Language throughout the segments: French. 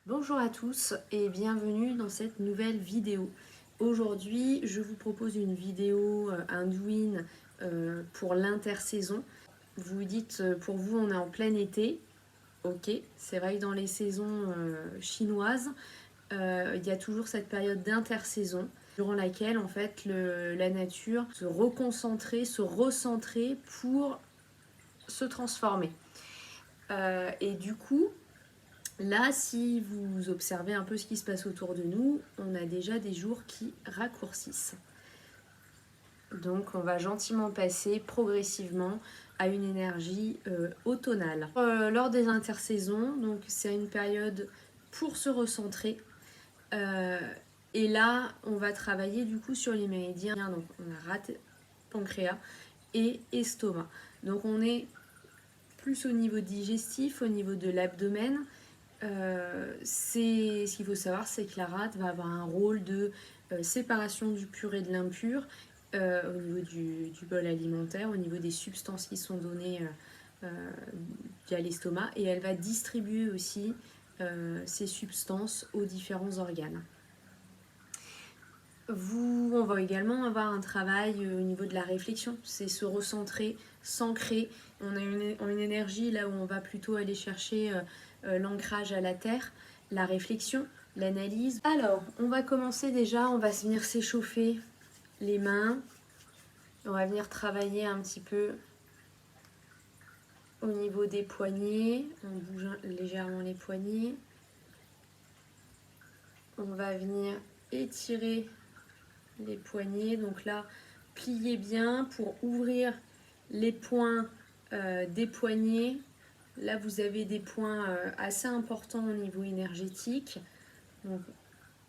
Bonjour à tous et bienvenue dans cette nouvelle vidéo. Aujourd'hui, je vous propose une vidéo Anduin pour l'intersaison. Vous vous dites, pour vous, on est en plein été. Ok, c'est vrai que dans les saisons chinoises, il y a toujours cette période d'intersaison durant laquelle en fait la nature se reconcentrait, se recentrait pour se transformer. Et du coup, là, si vous observez un peu ce qui se passe autour de nous, on a déjà des jours qui raccourcissent. Donc on va gentiment passer progressivement à une énergie automnale. Lors des intersaisons, donc c'est une période pour se recentrer. Et là, on va travailler du coup sur les méridiens. Donc on a rate, pancréas et estomac. Donc on est plus au niveau digestif, au niveau de l'abdomen. Ce qu'il faut savoir, c'est que la rate va avoir un rôle de séparation du pur et de l'impur au niveau du bol alimentaire, au niveau des substances qui sont données via l'estomac, et elle va distribuer aussi ces substances aux différents organes. On va également avoir un travail au niveau de la réflexion, c'est se recentrer, s'ancrer. On a une énergie là où on va plutôt aller chercher l'ancrage à la terre, la réflexion, l'analyse. Alors, on va commencer déjà, on va venir s'échauffer les mains. On va venir travailler un petit peu au niveau des poignets. On bouge légèrement les poignets. On va venir étirer les poignets. Donc là, pliez bien pour ouvrir les points des poignets. Là, vous avez des points assez importants au niveau énergétique. Donc,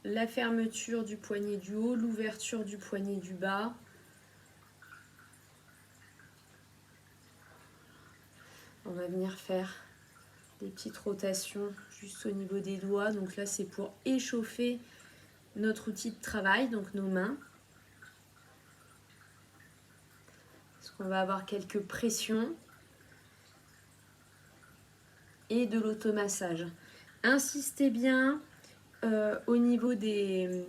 la fermeture du poignet du haut, l'ouverture du poignet du bas. On va venir faire des petites rotations juste au niveau des doigts. Donc là, c'est pour échauffer notre outil de travail, donc nos mains. Parce qu'on va avoir quelques pressions et de l'automassage. Insistez bien au niveau des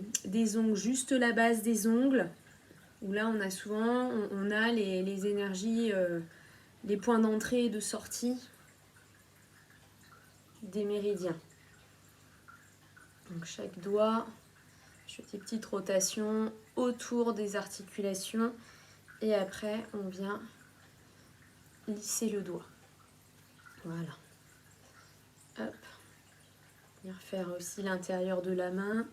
ongles, juste la base des ongles, où là on a souvent on a les énergies, les points d'entrée et de sortie des méridiens. Donc chaque doigt, je fais des petites rotations autour des articulations et après on vient lisser le doigt. Voilà. Hop. Venir faire aussi l'intérieur de la main.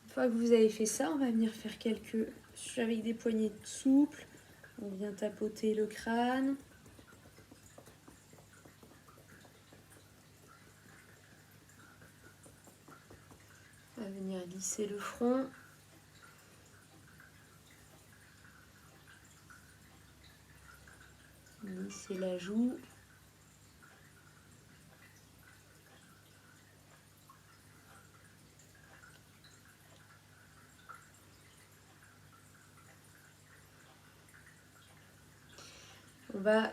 Une fois que vous avez fait ça, on va venir faire quelques avec des poignées souples. On vient tapoter le crâne. On va venir lisser le front. Lisser la joue.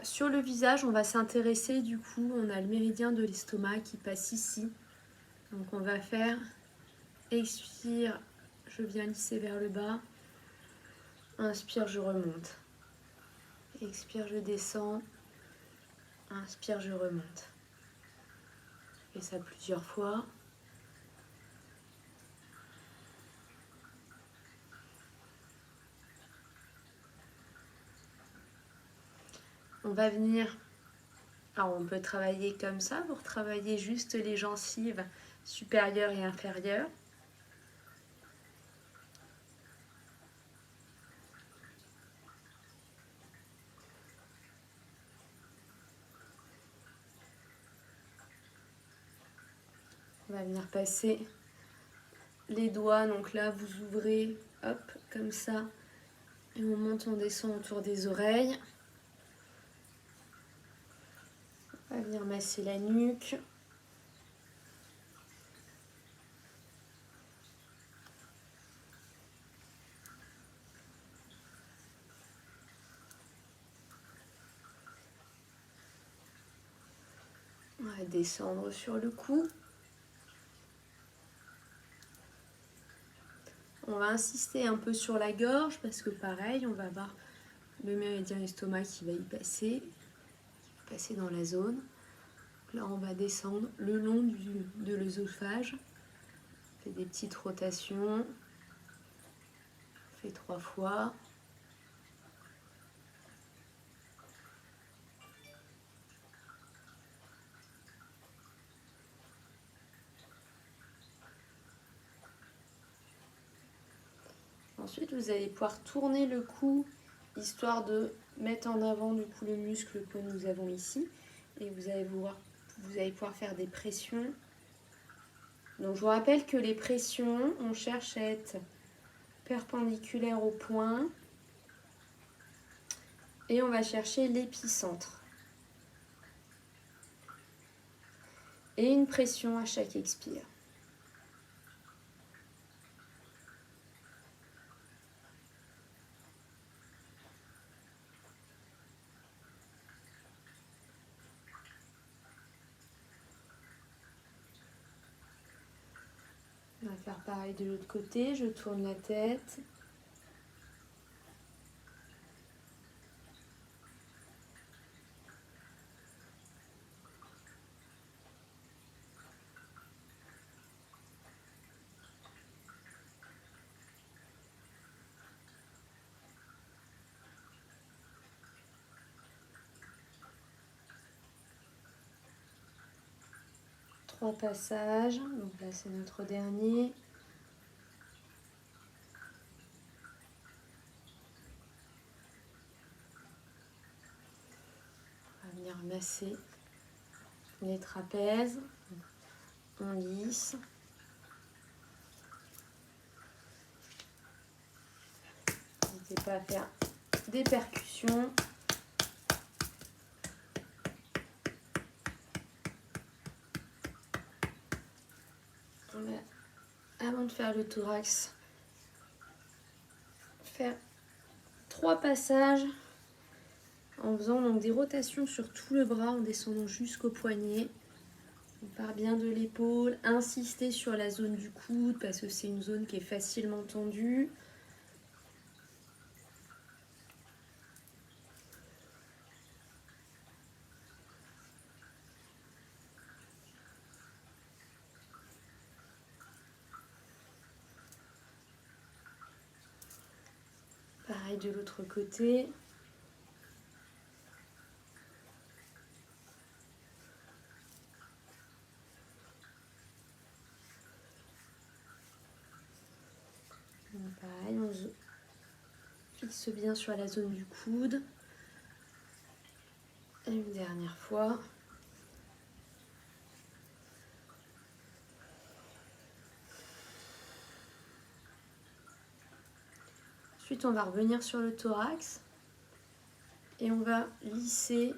Sur le visage, on va s'intéresser du coup, on a le méridien de l'estomac qui passe ici. Donc on va faire expire, je viens lisser vers le bas. Inspire, je remonte. Expire, je descends. Inspire, je remonte. Je fais ça plusieurs fois. On va venir, alors on peut travailler comme ça pour travailler juste les gencives supérieures et inférieures. On va venir passer les doigts, donc là vous ouvrez, hop, comme ça, et on monte, on descend autour des oreilles. On va venir masser la nuque. va descendre sur le cou. On va insister un peu sur la gorge parce que pareil, on va avoir le méridien estomac qui va y passer, dans la zone. Là, on va descendre le long de l'œsophage. On fait des petites rotations. On fait 3 fois. Ensuite, vous allez pouvoir tourner le cou, histoire de mettre en avant du coup le muscle que nous avons ici. Et vous allez pouvoir faire des pressions. Donc je vous rappelle que les pressions, on cherche à être perpendiculaire au point. Et on va chercher l'épicentre. Et une pression à chaque expire. On va faire pareil de l'autre côté, je tourne la tête. Trois passages, donc là c'est notre dernier. On va venir masser les trapèzes, on lisse. N'hésitez pas à faire des percussions. Avant de faire le thorax, faire 3 passages en faisant donc des rotations sur tout le bras en descendant jusqu'au poignet. On part bien de l'épaule, insister sur la zone du coude parce que c'est une zone qui est facilement tendue. Pareil de l'autre côté. Pareil, on se fixe bien sur la zone du coude. Et une dernière fois. Ensuite, on va revenir sur le thorax et on va lisser.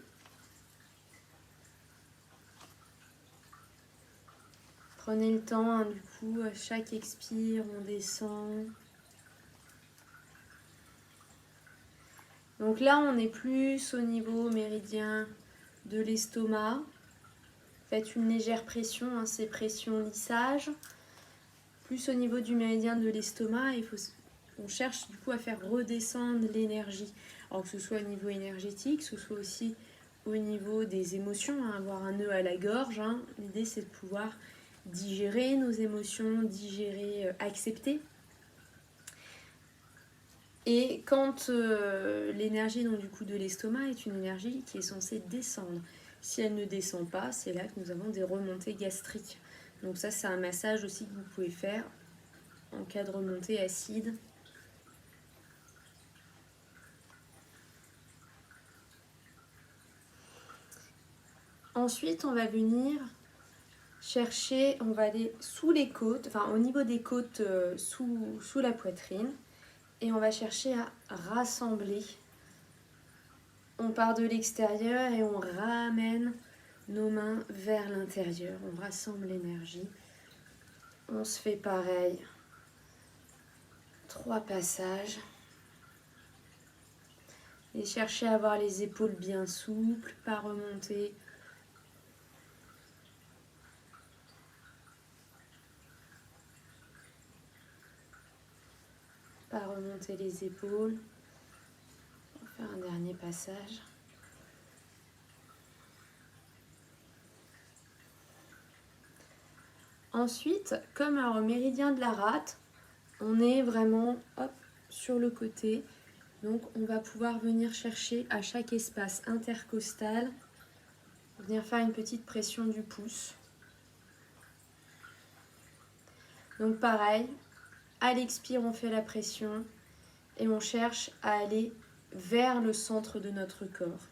Prenez le temps, hein, du coup, à chaque expire, on descend. Donc là, on est plus au niveau méridien de l'estomac. Faites une légère pression, hein, c'est pression lissage. Plus au niveau du méridien de l'estomac, on cherche du coup à faire redescendre l'énergie. Alors que ce soit au niveau énergétique, que ce soit aussi au niveau des émotions, hein, avoir un nœud à la gorge. Hein. L'idée, c'est de pouvoir digérer nos émotions, accepter. Et quand l'énergie donc, du coup, de l'estomac est une énergie qui est censée descendre. Si elle ne descend pas, c'est là que nous avons des remontées gastriques. Donc ça, c'est un massage aussi que vous pouvez faire en cas de remontée acide. Ensuite, on va venir chercher, on va aller sous les côtes, enfin au niveau des côtes sous la poitrine. Et on va chercher à rassembler. On part de l'extérieur et on ramène nos mains vers l'intérieur. On rassemble l'énergie. On se fait pareil. 3 passages. Et cherchez à avoir les épaules bien souples, pas remonter Pas remonter les épaules. On va faire un dernier passage. Ensuite, comme au méridien de la rate, on est vraiment sur le côté. Donc on va pouvoir venir chercher à chaque espace intercostal, venir faire une petite pression du pouce. Donc pareil, à l'expire on fait la pression et on cherche à aller vers le centre de notre corps.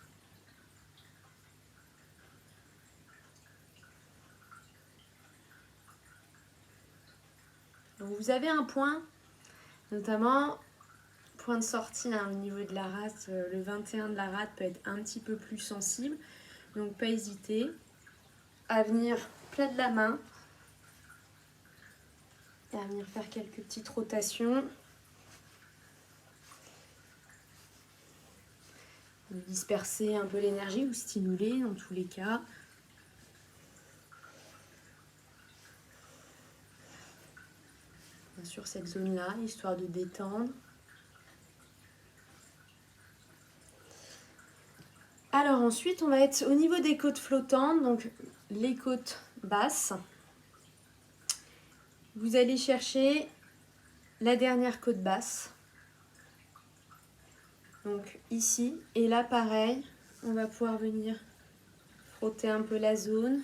Donc vous avez un point, notamment point de sortie au niveau de la rate, le 21 de la rate peut être un petit peu plus sensible. Donc pas hésiter à venir plat de la main et à venir faire quelques petites rotations. Disperser un peu l'énergie ou stimuler dans tous les cas. Bien sûr cette zone-là, histoire de détendre. Alors ensuite, on va être au niveau des côtes flottantes, donc les côtes basses. Vous allez chercher la dernière côte basse. Donc ici, et là pareil, on va pouvoir venir frotter un peu la zone.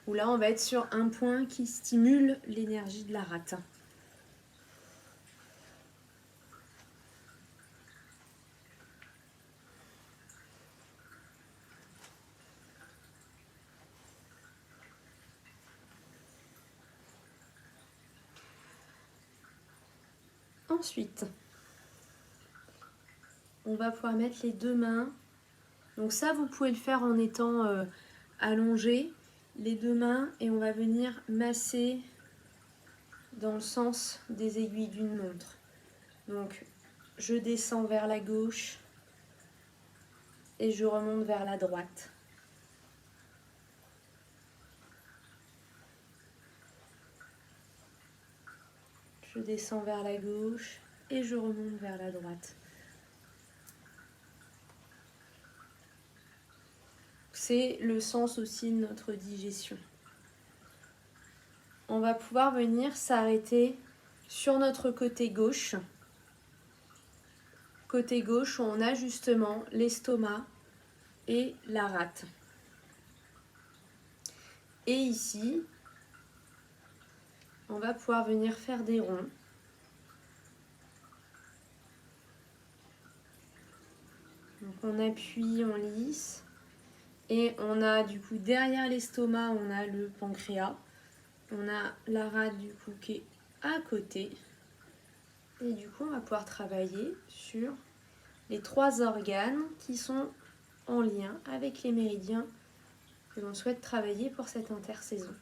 Où là, on va être sur un point qui stimule l'énergie de la rate. Ensuite, on va pouvoir mettre les deux mains. Donc ça, vous pouvez le faire en étant allongé, les deux mains, et on va venir masser dans le sens des aiguilles d'une montre. Donc, je descends vers la gauche et je remonte vers la droite. Je descends vers la gauche et je remonte vers la droite. C'est le sens aussi de notre digestion. On va pouvoir venir s'arrêter sur notre côté gauche. Côté gauche, où on a justement l'estomac et la rate. Et ici, on va pouvoir venir faire des ronds. Donc on appuie, on lisse. Et on a du coup derrière l'estomac, on a le pancréas. On a la rate du coup qui est à côté. Et du coup, on va pouvoir travailler sur les trois organes qui sont en lien avec les méridiens que l'on souhaite travailler pour cette intersaison.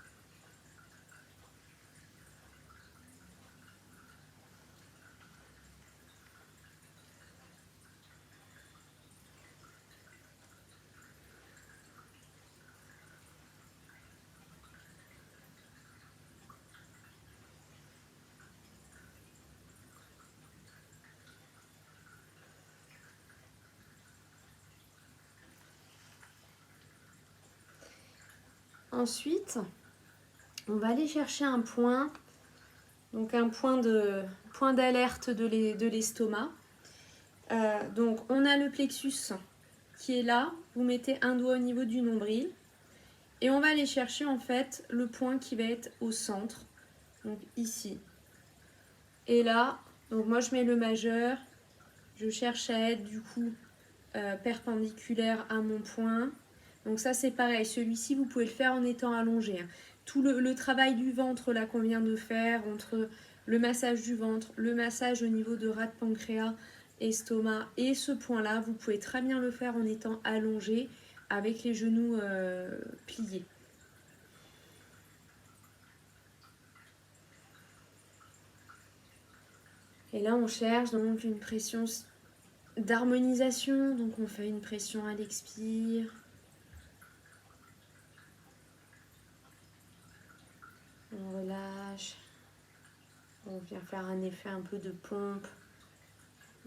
Ensuite, on va aller chercher un point, donc un point d'alerte de l'estomac. Donc on a le plexus qui est là, vous mettez un doigt au niveau du nombril et on va aller chercher en fait le point qui va être au centre, donc ici. Et là, donc moi je mets le majeur, je cherche à être du coup perpendiculaire à mon point. Donc ça c'est pareil, celui-ci vous pouvez le faire en étant allongé. Tout le travail du ventre là qu'on vient de faire, entre le massage du ventre, le massage au niveau de rate pancréas, estomac et ce point-là, vous pouvez très bien le faire en étant allongé avec les genoux pliés. Et là on cherche donc une pression d'harmonisation, donc on fait une pression à l'expire. On relâche. On vient faire un effet un peu de pompe,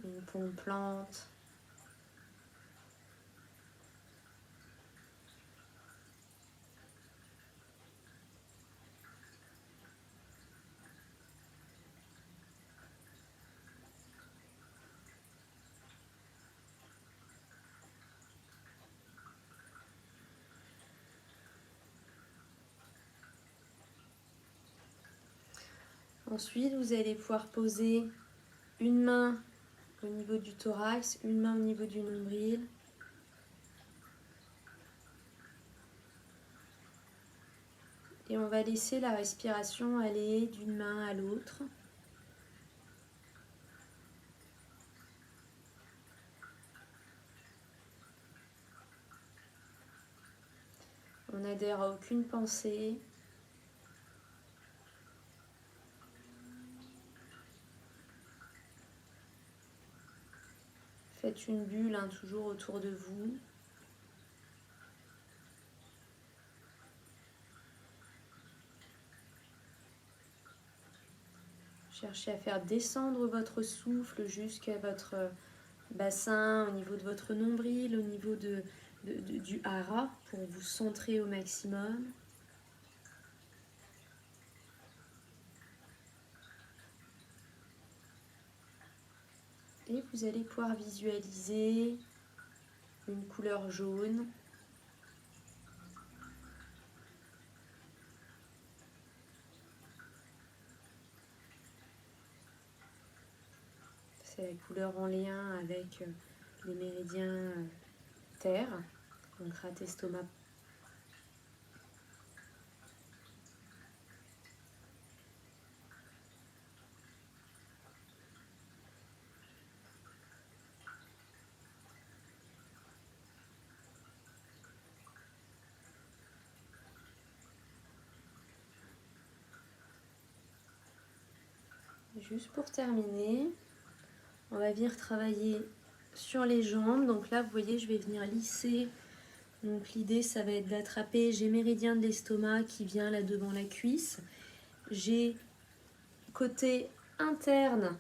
une pompe plante. Ensuite, vous allez pouvoir poser une main au niveau du thorax, une main au niveau du nombril. Et on va laisser la respiration aller d'une main à l'autre. On n'adhère à aucune pensée. Faites une bulle toujours autour de vous. Cherchez à faire descendre votre souffle jusqu'à votre bassin, au niveau de votre nombril, au niveau du hara, pour vous centrer au maximum. Et vous allez pouvoir visualiser une couleur jaune. C'est la couleur en lien avec les méridiens terre, donc rate estomac. Juste pour terminer, on va venir travailler sur les jambes. Donc là, vous voyez, je vais venir lisser. Donc l'idée, ça va être d'attraper, j'ai méridien de l'estomac qui vient là devant la cuisse. J'ai côté interne,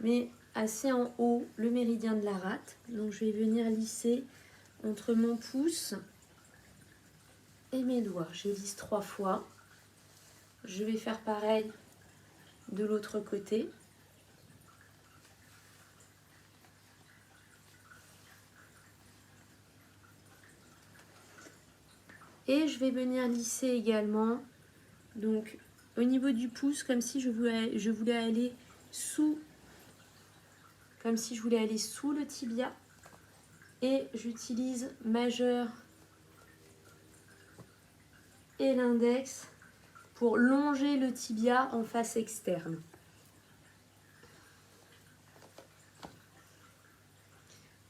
mais assez en haut, le méridien de la rate. Donc je vais venir lisser entre mon pouce et mes doigts. Je lisse 3 fois. Je vais faire pareil de l'autre côté. Et je vais venir lisser également, donc au niveau du pouce, comme si je voulais aller sous, le tibia. Et j'utilise majeur et l'index pour longer le tibia en face externe.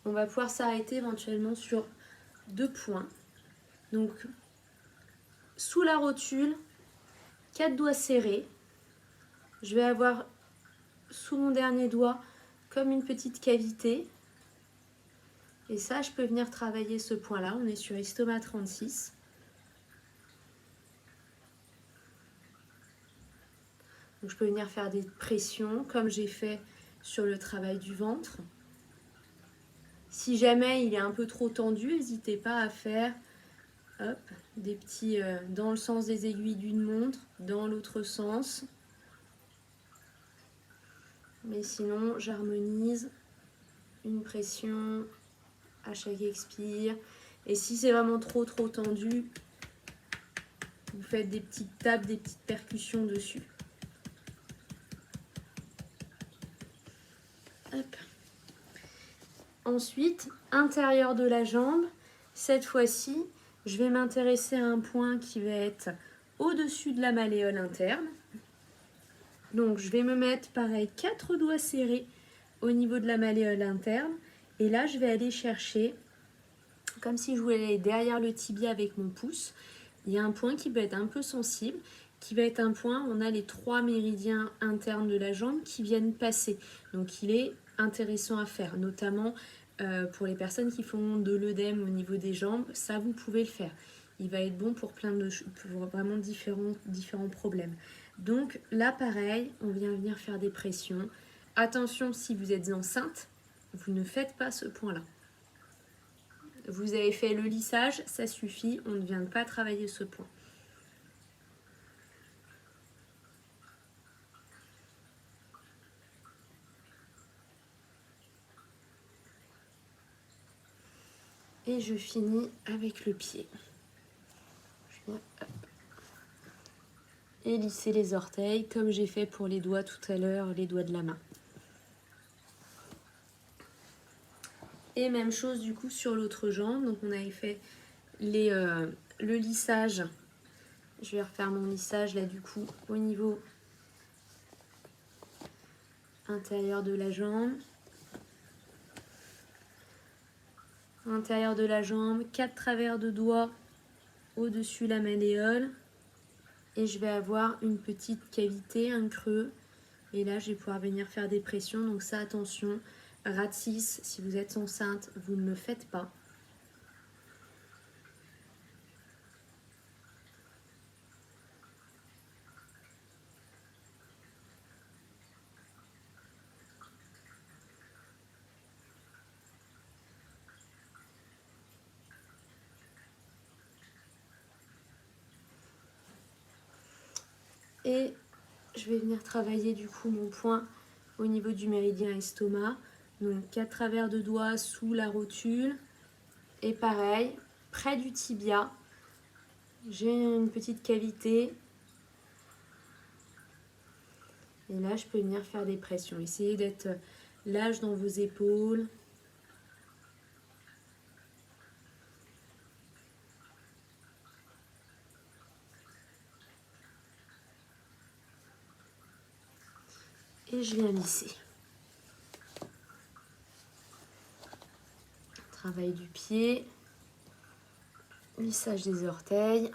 On va pouvoir s'arrêter éventuellement sur 2 points. Donc, sous la rotule, 4 doigts serrés. Je vais avoir sous mon dernier doigt comme une petite cavité. Et ça, je peux venir travailler ce point-là. On est sur estomac 36. Donc, je peux venir faire des pressions comme j'ai fait sur le travail du ventre. Si jamais il est un peu trop tendu, n'hésitez pas à faire des petits dans le sens des aiguilles d'une montre, dans l'autre sens. Mais sinon, j'harmonise une pression à chaque expire. Et si c'est vraiment trop tendu, vous faites des petites tapes, des petites percussions dessus. Hop. Ensuite, intérieur de la jambe, cette fois-ci, je vais m'intéresser à un point qui va être au-dessus de la malléole interne. Donc, je vais me mettre, pareil, 4 doigts serrés au niveau de la malléole interne. Et là, je vais aller chercher, comme si je voulais aller derrière le tibia avec mon pouce. Il y a un point qui peut être un peu sensible, qui va être un point où on a les 3 méridiens internes de la jambe qui viennent passer. Donc, il est intéressant à faire, notamment pour les personnes qui font de l'œdème au niveau des jambes. Ça, vous pouvez le faire. Il va être bon pour pour vraiment différents problèmes. Donc là, pareil, on vient venir faire des pressions. Attention, si vous êtes enceinte, vous ne faites pas ce point-là. Vous avez fait le lissage, ça suffit, on ne vient pas travailler ce point. Et je finis avec le pied. Je viens, et lisser les orteils comme j'ai fait pour les doigts tout à l'heure, les doigts de la main. Et même chose du coup sur l'autre jambe. Donc on avait fait le lissage. Je vais refaire mon lissage là du coup au niveau intérieur de la jambe. Intérieur de la jambe, 4 travers de doigts au-dessus la malléole. Et je vais avoir une petite cavité, un creux. Et là, je vais pouvoir venir faire des pressions. Donc ça, attention, rate 6, si vous êtes enceinte, vous ne le faites pas. Et je vais venir travailler du coup mon point au niveau du méridien estomac. Donc 4 travers de doigts sous la rotule. Et pareil, près du tibia, j'ai une petite cavité. Et là, je peux venir faire des pressions. Essayez d'être lâche dans vos épaules. Et je viens lisser. Travail du pied. Lissage des orteils.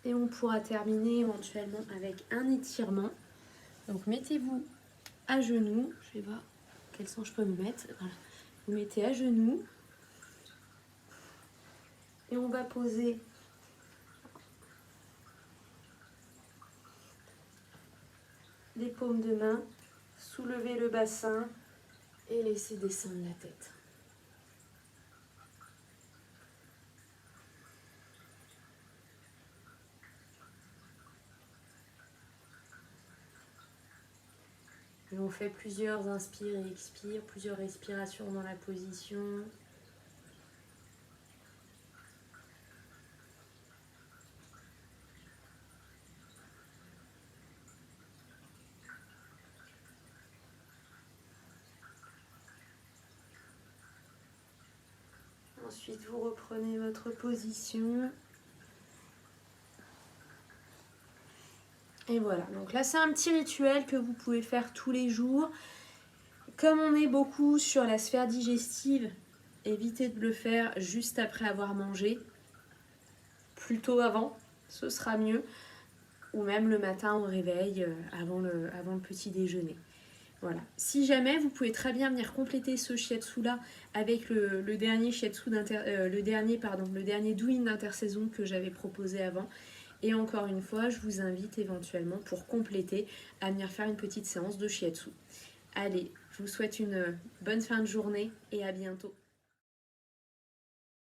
Et on pourra terminer éventuellement avec un étirement. Donc mettez-vous à genoux. Je vais voir quel sens je peux me mettre. Voilà. Vous mettez à genoux. Et on va poser les paumes de main, soulever le bassin et laisser descendre la tête. Et on fait plusieurs inspires et expires, plusieurs respirations dans la position. Ensuite, vous reprenez votre position. Et voilà, donc là c'est un petit rituel que vous pouvez faire tous les jours. Comme on est beaucoup sur la sphère digestive, évitez de le faire juste après avoir mangé. Plutôt avant, ce sera mieux. Ou même le matin au réveil, avant le petit déjeuner. Voilà. Si jamais, vous pouvez très bien venir compléter ce shiatsu là avec le dernier shiatsu le dernier douyin d'intersaison que j'avais proposé avant. Et encore une fois, je vous invite éventuellement pour compléter à venir faire une petite séance de shiatsu. Allez, je vous souhaite une bonne fin de journée et à bientôt.